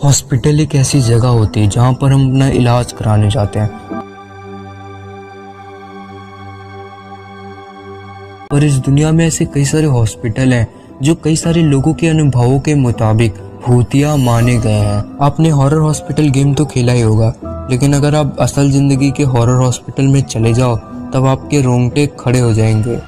Hospital एक ऐसी जगह होती है जहाँ पर हम अपना इलाज कराने जाते हैं, और इस दुनिया में ऐसे कई सारे हॉस्पिटल हैं जो कई सारे लोगों के अनुभवों के मुताबिक भूतिया माने गए हैं। आपने हॉरर हॉस्पिटल गेम तो खेला ही होगा, लेकिन अगर आप असल जिंदगी के हॉरर हॉस्पिटल में चले जाओ तब आपके रोंगटे खड़े हो जाएंगे।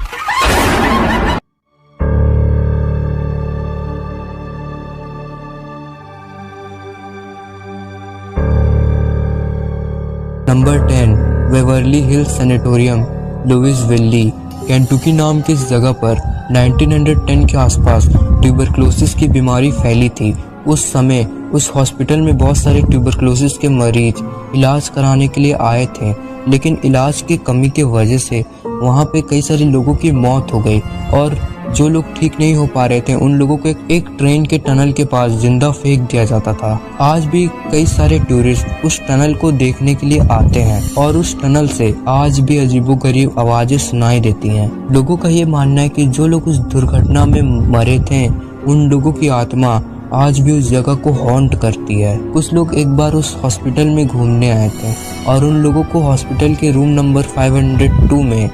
Number 10, Waverly Hills sanatorium, Louisville, Kentucky नाम की इस जगह पर 1910 के आसपास ट्यूबरक्लोसिस की बीमारी फैली थी। उस समय उस हॉस्पिटल में बहुत सारे ट्यूबरक्लोसिस के मरीज इलाज कराने के लिए आए थे, लेकिन इलाज की कमी की वजह से वहाँ पे कई सारे लोगों की मौत हो गई, और जो लोग ठीक नहीं हो पा रहे थे उन लोगों को एक ट्रेन के टनल के पास जिंदा फेंक दिया जाता था। आज भी कई सारे टूरिस्ट उस टनल को देखने के लिए आते हैं, और उस टनल से आज भी अजीबोगरीब आवाजें सुनाई देती हैं। लोगों का ये मानना है कि जो लोग उस दुर्घटना में मरे थे उन लोगों की आत्मा आज भी उस जगह को हॉन्ट करती है। कुछ लोग एक बार उस हॉस्पिटल में घूमने आए थे और उन लोगों को हॉस्पिटल के रूम नंबर 502 में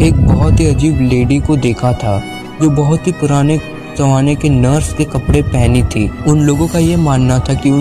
एक बहुत ही अजीब लेडी को देखा था जो बहुत ही पुराने जमाने के नर्स के कपड़े पहनी थी। उन लोगों का ये मानना था कि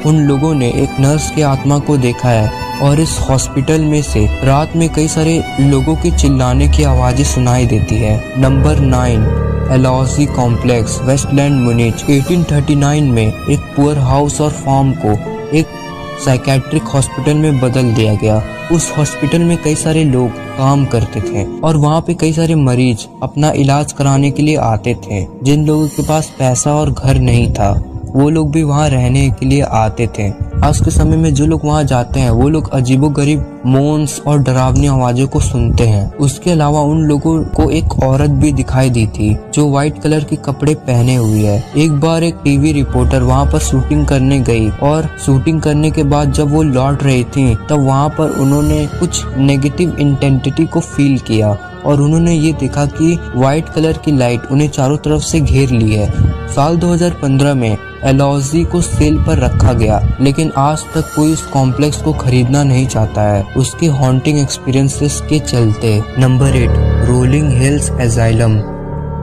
उन लोगों ने एक नर्स के आत्मा को देखा है, और इस हॉस्पिटल में से रात में कई सारे लोगों के चिल्लाने की आवाजें सुनाई देती है। नंबर 9, एलॉजी कॉम्प्लेक्स, वेस्टलैंड, मुनीच। 1839 में एक पुअर हाउस और फार्म को एक साइकेट्रिक हॉस्पिटल में बदल दिया गया। उस हॉस्पिटल में कई सारे लोग काम करते थे और वहाँ पे कई सारे मरीज अपना इलाज कराने के लिए आते थे। जिन लोगों के पास पैसा और घर नहीं था वो लोग भी वहाँ रहने के लिए आते थे। आज के समय में जो लोग वहाँ जाते हैं वो लोग अजीबोगरीब मोन्स और डरावनी आवाजों को सुनते हैं। उसके अलावा उन लोगों को एक औरत भी दिखाई दी थी जो व्हाइट कलर के कपड़े पहने हुई है। एक बार एक टीवी रिपोर्टर वहाँ पर शूटिंग करने गई, और शूटिंग करने के बाद जब वो लौट रही थी तब वहाँ पर उन्होंने कुछ नेगेटिव इंटेंसिटी को फील किया, और उन्होंने ये देखा कि व्हाइट कलर की लाइट उन्हें चारों तरफ से घेर ली है। साल 2015 में एलॉजी को सेल पर रखा गया, लेकिन आज तक कोई उस कॉम्प्लेक्स को खरीदना नहीं चाहता है उसके हॉन्टिंग एक्सपीरियंसेस के चलते। Number 8, Rolling Hills asylum,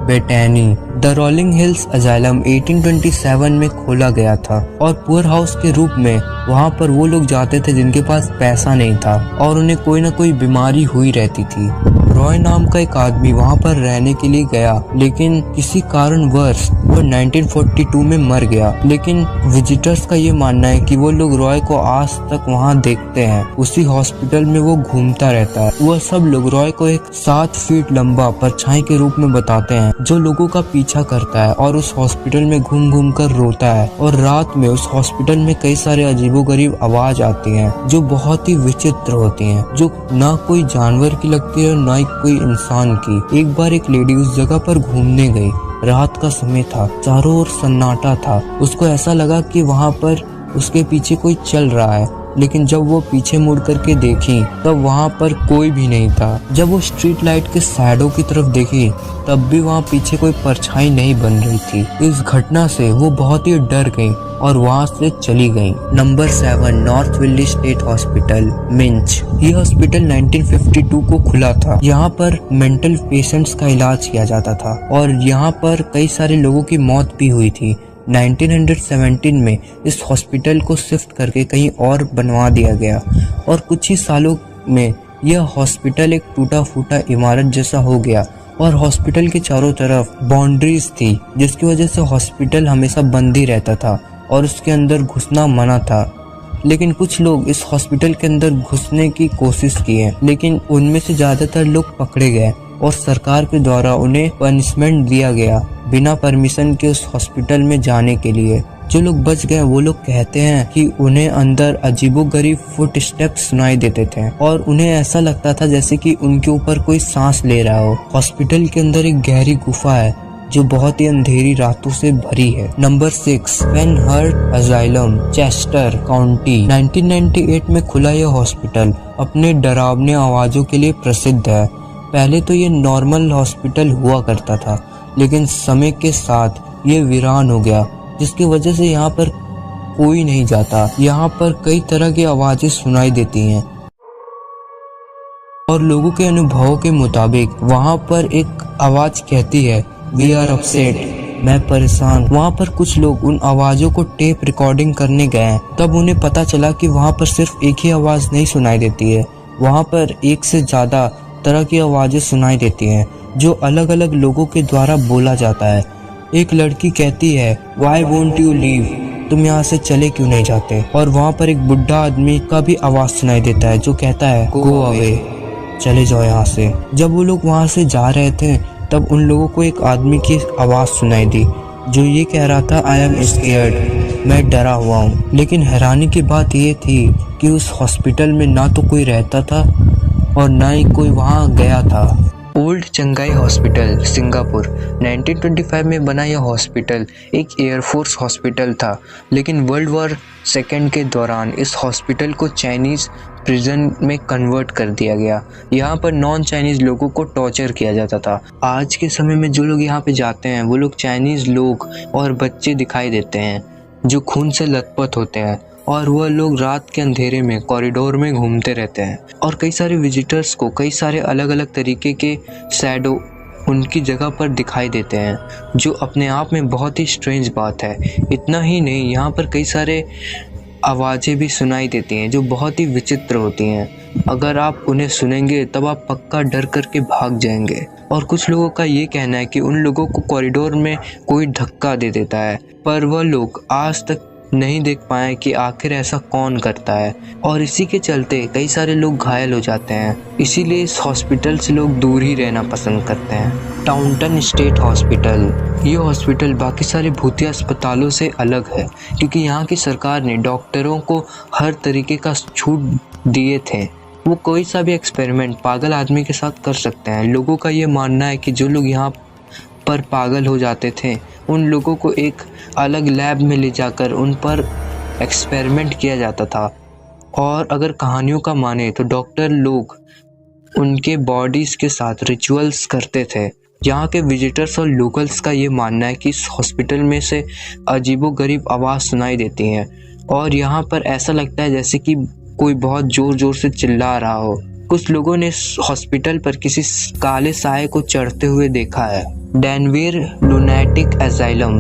Bethany. The Rolling Hills asylum 1827 में खोला गया था, और पुअर हाउस के रूप में वहाँ पर वो लोग जाते थे जिनके पास पैसा नहीं था और उन्हें कोई न कोई बीमारी हुई रहती थी। रॉय नाम का एक आदमी वहाँ पर रहने के लिए गया, लेकिन किसी कारणवश वो 1942 में मर गया। लेकिन विजिटर्स का ये मानना है कि वो लोग रॉय को आज तक वहाँ देखते हैं। उसी हॉस्पिटल में वो घूमता रहता है। वह सब लोग रॉय को एक 7 फीट लंबा परछाई के रूप में बताते हैं जो लोगों का पीछा करता है और उस हॉस्पिटल में घूम घूम कर रोता है। और रात में उस हॉस्पिटल में कई सारे अजीबोगरीब आवाज आती हैं जो बहुत ही विचित्र होती हैं, जो ना कोई जानवर की लगती है और ना कोई इंसान की। एक बार एक लेडी उस जगह पर घूमने गई। रात का समय था, चारों ओर सन्नाटा था। उसको ऐसा लगा कि वहाँ पर उसके पीछे कोई चल रहा है, लेकिन जब वो पीछे मुड़ करके देखी तब वहाँ पर कोई भी नहीं था। जब वो स्ट्रीट लाइट के शैडो की तरफ देखी तब भी वहाँ पीछे कोई परछाई नहीं बन रही थी। इस घटना से वो बहुत ही डर गई और वहाँ से चली गई। Number 7, north Willey state hospital, Minj. ये हॉस्पिटल 1952 को खुला था। यहाँ पर मेंटल पेशेंट्स का इलाज किया जाता था और यहाँ पर कई सारे लोगों की मौत भी हुई थी। 1917 में इस हॉस्पिटल को शिफ्ट करके कहीं और बनवा दिया गया, और कुछ ही सालों में यह हॉस्पिटल एक टूटा फूटा इमारत जैसा हो गया, और हॉस्पिटल के चारों तरफ बाउंड्रीज थी जिसकी वजह से हॉस्पिटल हमेशा बंद ही रहता था और उसके अंदर घुसना मना था। लेकिन कुछ लोग इस हॉस्पिटल के अंदर घुसने की कोशिश किए, लेकिन उनमें से ज्यादातर लोग पकड़े गए और सरकार के द्वारा उन्हें पनिशमेंट दिया गया। बिना परमिशन के उस हॉस्पिटल में जाने के लिए। जो लोग बच गए वो लोग कहते हैं कि उन्हें अंदर अजीबोगरीब फुट स्टेप्स सुनाई देते थे और उन्हें ऐसा लगता था जैसे कि उनके ऊपर कोई सांस ले रहा हो। हॉस्पिटल के अंदर एक गहरी गुफा है जो बहुत ही अंधेरी रातों से भरी है। Number 6, Pennhurst asylum, Chester County. 1998 में खुला यह हॉस्पिटल अपने डरावने आवाजों के लिए प्रसिद्ध है। पहले तो ये नॉर्मल हॉस्पिटल हुआ करता था, लेकिन समय के साथ ये वीरान हो गया, जिसकी वजह से यहाँ पर कोई नहीं जाता। यहाँ पर कई तरह की आवाजें सुनाई देती हैं और लोगों के अनुभवों के मुताबिक वहाँ पर एक आवाज कहती है, वी आर अपसेट, मैं परेशान। वहाँ पर कुछ लोग उन आवाजों को टेप रिकॉर्डिंग करने गए, तब उन्हें पता चला कि वहाँ पर सिर्फ एक ही आवाज नहीं सुनाई देती है, वहाँ पर एक से ज्यादा तरह की आवाजें सुनाई देती हैं जो अलग अलग लोगों के द्वारा बोला जाता है। एक लड़की कहती है, वाई वोंट यू लीव, तुम यहाँ से चले क्यों नहीं जाते। और वहाँ पर एक बुढ़ा आदमी का भी आवाज सुनाई देता है जो कहता है, गो अवे, चले जाओ यहाँ से। जब वो लोग वहाँ से जा रहे थे तब उन लोगों को एक आदमी की आवाज सुनाई दी जो ये कह रहा था, आई एम स्केयर्ड, मैं डरा हुआ हूँ। लेकिन हैरानी की बात ये थी कि उस हॉस्पिटल में ना तो कोई रहता था और ना ही कोई वहाँ गया था। ओल्ड चंगाई हॉस्पिटल, सिंगापुर। 1925 में बना यह हॉस्पिटल एक एयरफोर्स हॉस्पिटल था, लेकिन वर्ल्ड वॉर सेकेंड के दौरान इस हॉस्पिटल को चाइनीज़ प्रिजन में कन्वर्ट कर दिया गया। यहाँ पर नॉन चाइनीज़ लोगों को टॉर्चर किया जाता था। आज के समय में जो लोग यहाँ पे जाते हैं वो लोग चाइनीज़ लोग और बच्चे दिखाई देते हैं जो खून से लथपथ होते हैं, और वह लोग रात के अंधेरे में कॉरिडोर में घूमते रहते हैं। और कई सारे विजिटर्स को कई सारे अलग अलग तरीके के शैडो उनकी जगह पर दिखाई देते हैं, जो अपने आप में बहुत ही स्ट्रेंज बात है। इतना ही नहीं, यहाँ पर कई सारे आवाज़ें भी सुनाई देती हैं जो बहुत ही विचित्र होती हैं। अगर आप उन्हें सुनेंगे तब आप पक्का डर करके भाग जाएंगे। और कुछ लोगों का ये कहना है कि उन लोगों को कॉरिडोर में कोई धक्का दे देता है, पर वह लोग आज तक नहीं देख पाए कि आखिर ऐसा कौन करता है, और इसी के चलते कई सारे लोग घायल हो जाते हैं। इसीलिए इस हॉस्पिटल से लोग दूर ही रहना पसंद करते हैं। टाउनटन स्टेट हॉस्पिटल, ये हॉस्पिटल बाकी सारे भूतिया अस्पतालों से अलग है क्योंकि यहाँ की सरकार ने डॉक्टरों को हर तरीके का छूट दिए थे। वो कोई सा भी एक्सपेरिमेंट पागल आदमी के साथ कर सकते हैं। लोगों का ये मानना है कि जो लोग यहाँ पर पागल हो जाते थे उन लोगों को एक अलग लैब में ले जाकर उन पर एक्सपेरिमेंट किया जाता था। और अगर कहानियों का माने तो डॉक्टर लोग उनके बॉडीज़ के साथ रिचुअल्स करते थे। यहाँ के विजिटर्स और लोकल्स का ये मानना है कि इस हॉस्पिटल में से अजीबोगरीब आवाज़ सुनाई देती हैं और यहाँ पर ऐसा लगता है जैसे कि कोई बहुत ज़ोर ज़ोर से चिल्ला रहा हो। कुछ लोगों ने इस हॉस्पिटल पर किसी काले साए को चढ़ते हुए देखा है। डेनवेर लुनैटिक असाइलम,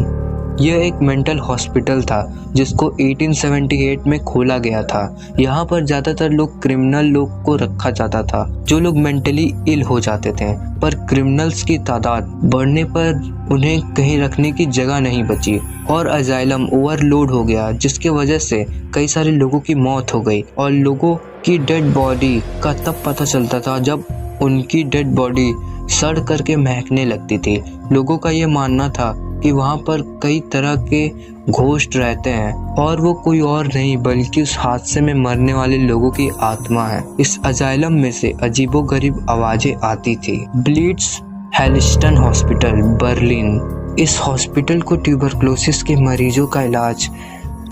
यह एक मेंटल हॉस्पिटल था जिसको 1878 में खोला गया था। यहाँ पर ज़्यादातर लोग क्रिमिनल लोग को रखा जाता था जो लोग मेंटली इल हो जाते थे, पर क्रिमिनल्स की तादाद बढ़ने पर उन्हें कहीं रखने की जगह नहीं बची और असाइलम ओवरलोड हो गया, जिसके वजह से कई सारे लोगों की मौत हो गई। और लोगों की डेड बॉडी का तब पता चलता था जब उनकी डेड बॉडी सड़ करके महकने लगती थी। लोगों का ये मानना था कि वहाँ पर कई तरह के घोस्ट रहते हैं और वो कोई और नहीं बल्कि उस हादसे में मरने वाले लोगों की आत्मा है। इस असाइलम में से अजीबोगरीब आवाजें आती थी। ब्लिट्स हेलिस्टन हॉस्पिटल, बर्लिन, इस हॉस्पिटल को ट्यूबरक्लोसिस के मरीजों का इलाज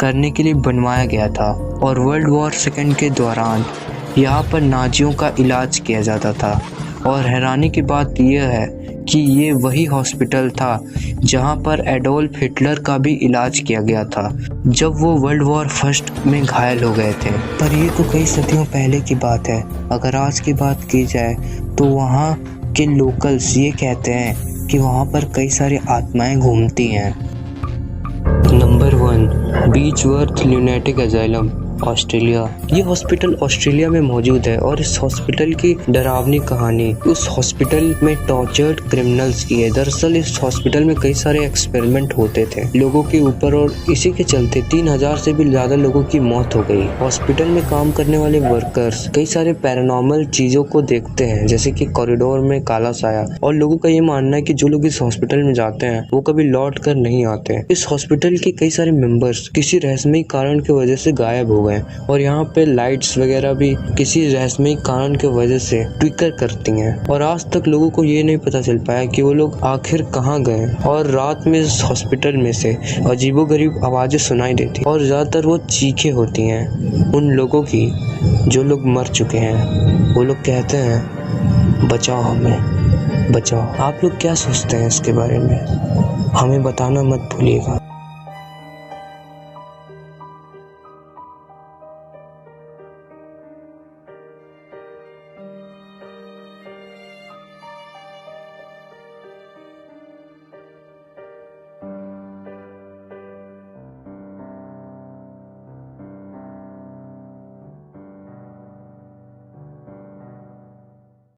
करने के लिए बनवाया गया था और वर्ल्ड वॉर सेकेंड के दौरान यहाँ पर नाजियों का इलाज किया जाता था। और हैरानी की बात यह है कि ये वही हॉस्पिटल था जहाँ पर एडोल्फ हिटलर का भी इलाज किया गया था जब वो वर्ल्ड वॉर फर्स्ट में घायल हो गए थे। पर ये तो कई सदियों पहले की बात है। अगर आज की बात की जाए तो वहाँ के लोकल्स ये कहते हैं कि वहाँ पर कई सारी आत्माएं घूमती हैं। Number 1, Beechworth lunatic asylum, Australia. ये हॉस्पिटल ऑस्ट्रेलिया में मौजूद है और इस हॉस्पिटल की डरावनी कहानी उस हॉस्पिटल में टॉर्चर्ड क्रिमिनल्स की है। दरअसल इस हॉस्पिटल में कई सारे एक्सपेरिमेंट होते थे लोगों के ऊपर और इसी के चलते 3000 से भी ज्यादा लोगों की मौत हो गई। हॉस्पिटल में काम करने वाले वर्कर्स कई सारे पैरानॉर्मल चीजों को देखते हैं, जैसे कि कॉरिडोर में काला साया, और लोगों का ये मानना है कि जो लोग इस हॉस्पिटल में जाते हैं वो कभी लौट कर नहीं आते। इस हॉस्पिटल के कई सारे मेंबर्स किसी रहस्यमयी कारण की वजह से गायब हो गए और यहाँ पे लाइट्स वगैरह भी किसी रहस्यमयी कारण की वजह से ट्विकर करती हैं और आज तक लोगों को ये नहीं पता चल पाया कि वो लोग आखिर कहाँ गए। और रात में इस हॉस्पिटल में से अजीबोगरीब आवाजें सुनाई देती और ज्यादातर वो चीखें होती हैं उन लोगों की जो लोग मर चुके हैं। वो लोग कहते हैं बचाओ हमें, बचाओ। आप लोग क्या सोचते हैं इसके बारे में? हमें बताना मत भूलिएगा।